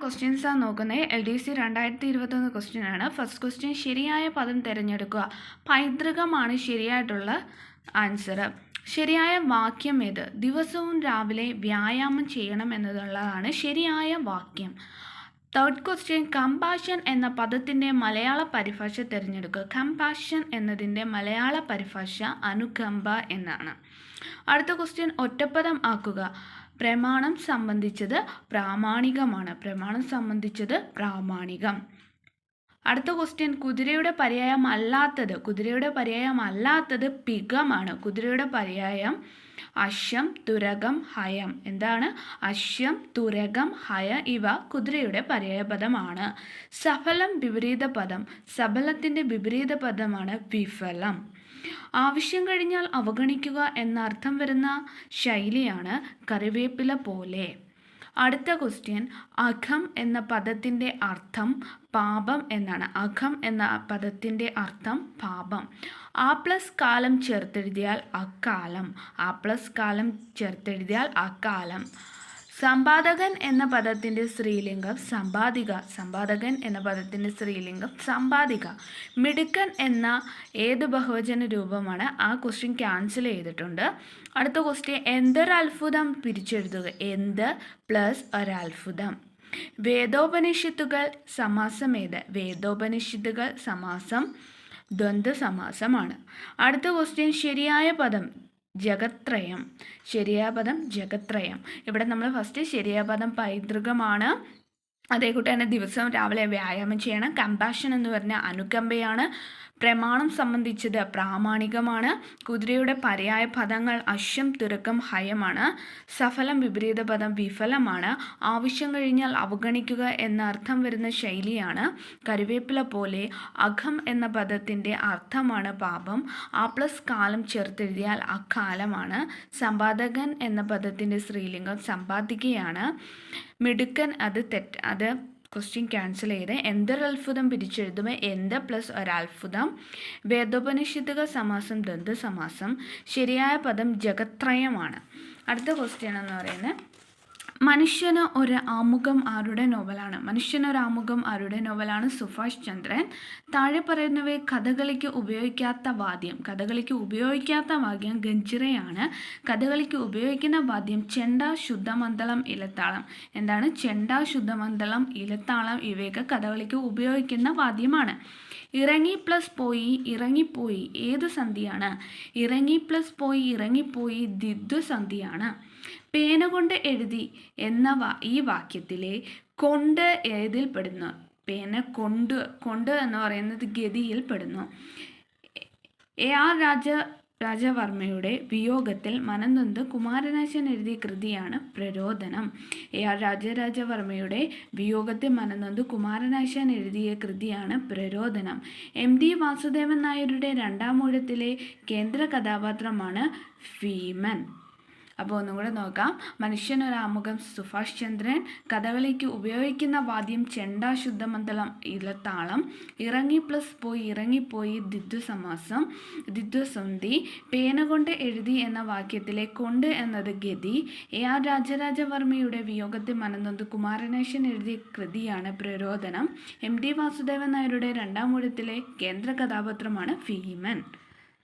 Questions ആണ് നോക്കുന്നത്. LDC 2021 question ആണ്. ഫസ്റ്റ് ക്വസ്റ്റ്യൻ, ശരിയായ പദം തിരഞ്ഞെടുക്കുക. പൈതൃകമാണ് ശരിയായിട്ടുള്ള ആൻസർ. ശരിയായ വാക്യം ഏത്? ദിവസവും രാവിലെ വ്യായാമം ചെയ്യണം എന്നതുള്ളതാണ് ശരിയായ വാക്യം. തേർഡ് ക്വസ്റ്റ്യൻ, കമ്പാഷൻ എന്ന പദത്തിൻ്റെ മലയാള പരിഭാഷ തിരഞ്ഞെടുക്കുക. കമ്പാഷൻ എന്നതിൻ്റെ മലയാള പരിഭാഷ അനുകമ്പ എന്നാണ്. അടുത്ത ക്വസ്റ്റ്യൻ, ഒറ്റപ്പദം ആക്കുക. പ്രമാണം സംബന്ധിച്ചത് പ്രാമാണികമാണ്. പ്രമാണം സംബന്ധിച്ചത് പ്രാമാണികം. അടുത്ത ക്വസ്റ്റ്യൻ, കുതിരയുടെ പര്യായം അല്ലാത്തത്. കുതിരയുടെ പര്യായം അല്ലാത്തത് പികമാണ്. കുതിരയുടെ പര്യായം അശ്വം, തുരകം, ഹയം. എന്താണ്? അശ്വം, തുരകം, ഹയ ഇവ കുതിരയുടെ പര്യായപദമാണ്. സഫലം വിപരീത പദം. സഫലത്തിൻ്റെ വിപരീത പദമാണ് വിഫലം. ആവശ്യം കഴിഞ്ഞാൽ അവഗണിക്കുക എന്നർത്ഥം വരുന്ന ശൈലിയാണ് കറിവേപ്പില പോലെ. അടുത്ത ക്വസ്റ്റ്യൻ, അഘം എന്ന പദത്തിൻ്റെ അർത്ഥം പാപം എന്നാണ്. അഘം എന്ന പദത്തിൻ്റെ അർത്ഥം പാപം. ആ പ്ലസ് കാലം ചേർത്തെഴുതിയാൽ അക്കാലം. ആ പ്ലസ് കാലം ചേർത്തെഴുതിയാൽ അക്കാലം. സമ്പാദകൻ എന്ന പദത്തിൻ്റെ സ്ത്രീലിംഗം സമ്പാദിക. സമ്പാദകൻ എന്ന പദത്തിൻ്റെ സ്ത്രീലിംഗം സമ്പാദിക. മിടുക്കൻ എന്ന ഏത് ബഹുവചന രൂപമാണ്? ആ ക്വസ്റ്റ്യൻ ക്യാൻസൽ ചെയ്തിട്ടുണ്ട്. അടുത്ത ക്വസ്റ്റ്യൻ, എന്തൊരത്ഭുതം പിരിച്ചെഴുതുക. എന്ത് പ്ലസ് ഒരത്ഭുതം. വേദോപനിഷത്തുകൾ സമാസം ഏത്? വേദോപനിഷത്തുകൾ സമാസം ദ്വന്ദ്വ സമാസമാണ്. അടുത്ത ക്വസ്റ്റ്യൻ, ശരിയായ പദം ജഗത്രയം. ശരിയായ പദം ജഗത്രയം. ഇവിടെ നമ്മൾ ഫസ്റ്റ് ശരിയായ പദം പൈതൃകമാണ്. അതേകൂട്ട് തന്നെ ദിവസവും രാവിലെ വ്യായാമം ചെയ്യണം. കമ്പാഷൻ എന്ന് പറഞ്ഞാൽ അനുകമ്പയാണ്. പ്രമാണം സംബന്ധിച്ചത് പ്രാമാണികമാണ്. കുതിരയുടെ പര്യായ പദങ്ങൾ അശ്വം, തുരക്കം, ഹയമാണ്. സഫലം വിപരീത പദം വിഫലമാണ്. ആവശ്യം കഴിഞ്ഞാൽ അവഗണിക്കുക എന്ന അർത്ഥം വരുന്ന ശൈലിയാണ് കറിവേപ്പില പോലെ. അഘം എന്ന പദത്തിൻ്റെ അർത്ഥമാണ് പാപം. ആ പ്ലസ് കാലം ചേർത്തെഴുതിയാൽ അക്കാലമാണ്. സമ്പാദകൻ എന്ന പദത്തിൻ്റെ സ്ത്രീലിംഗം സമ്പാദിക്കുകയാണ്. മിടുക്കൻ അത് തെറ്റ്. അത് ക്വസ്റ്റ്യൻ ക്യാൻസൽ ചെയ്ത് എന്തൊരത്ഭുതം പിരിച്ചെഴുതുമ്പോൾ എന്ത് പ്ലസ് ഒരത്ഭുതം. വേദോപനിഷത്തുക സമാസം ദ്വന്ദ്വ സമാസം. ശരിയായ പദം ജഗത്രയമാണ്. അടുത്ത ക്വസ്റ്റ്യൻ എന്ന് പറയുന്നത്, മനുഷ്യന് ഒരു ആമുഖം ആരുടെ നോവലാണ്? മനുഷ്യനൊരു ആമുഖം ആരുടെ നോവലാണ്? സുഭാഷ് ചന്ദ്രൻ. താഴെ പറയുന്നവയെ കഥകളിക്ക് ഉപയോഗിക്കാത്ത വാദ്യം. കഥകളിക്ക് ഉപയോഗിക്കാത്ത വാദ്യം ഗഞ്ചിറയാണ്. കഥകളിക്ക് ഉപയോഗിക്കുന്ന വാദ്യം ചെണ്ട, ശുദ്ധമണ്ഡലം, ഇലത്താളം. എന്താണ്? ചെണ്ട, ശുദ്ധമണ്ഡലം, ഇലത്താളം ഇവയൊക്കെ കഥകളിക്ക് ഉപയോഗിക്കുന്ന വാദ്യമാണ്. ഇറങ്ങി പ്ലസ് പോയി, ഇറങ്ങിപ്പോയി ഏത് സന്ധിയാണ്? ഇറങ്ങി പ്ലസ് പോയി, ഇറങ്ങിപ്പോയി ദ്വിത്വസന്ധിയാണ്. പേന കൊണ്ട് എഴുതി എന്ന ഈ വാക്യത്തിലെ കൊണ്ട് ഏതിൽ പെടുന്നു? പേന കൊണ്ട് എന്ന് പറയുന്നത് ഗതിയിൽ പെടുന്നു. AR രാജവർമ്മയുടെ വിയോഗത്തിൽ മനംനൊന്ത് കുമാരനാശാൻ എഴുതിയ കൃതിയാണ് പ്രരോദനം. AR രാജവർമ്മയുടെ വിയോഗത്തിൽ മനംനൊന്ത് കുമാരനാശാൻ എഴുതിയ കൃതിയാണ് പ്രരോദനം. MD വാസുദേവൻ നായരുടെ രണ്ടാം ഊഴത്തിലെ കേന്ദ്ര കഥാപാത്രമാണ് ഭീമൻ. അപ്പോൾ ഒന്നും കൂടെ നോക്കാം. മനുഷ്യനൊരാമുഖം സുഭാഷ് ചന്ദ്രൻ. കഥകളിക്ക് ഉപയോഗിക്കുന്ന വാദ്യം ചെണ്ട, ശുദ്ധമണ്ഡലം, ഇലത്താളം. ഇറങ്ങി പ്ലസ് പോയി, ഇറങ്ങിപ്പോയി ദ്വിത്വസമാസം, ദ്വിത്വസന്ധി. പേന കൊണ്ട് എഴുതി എന്ന വാക്യത്തിലെ കൊണ്ട് എന്നത് ഗതി. AR രാജവർമ്മയുടെ വിയോഗത്തിൽ മനംനൊന്ത് കുമാരനാശാൻ എഴുതിയ കൃതിയാണ് പ്രരോദനം. MD വാസുദേവൻ നായരുടെ രണ്ടാം ഊഴത്തിലെ കേന്ദ്ര കഥാപാത്രമാണ് ഭീമൻ.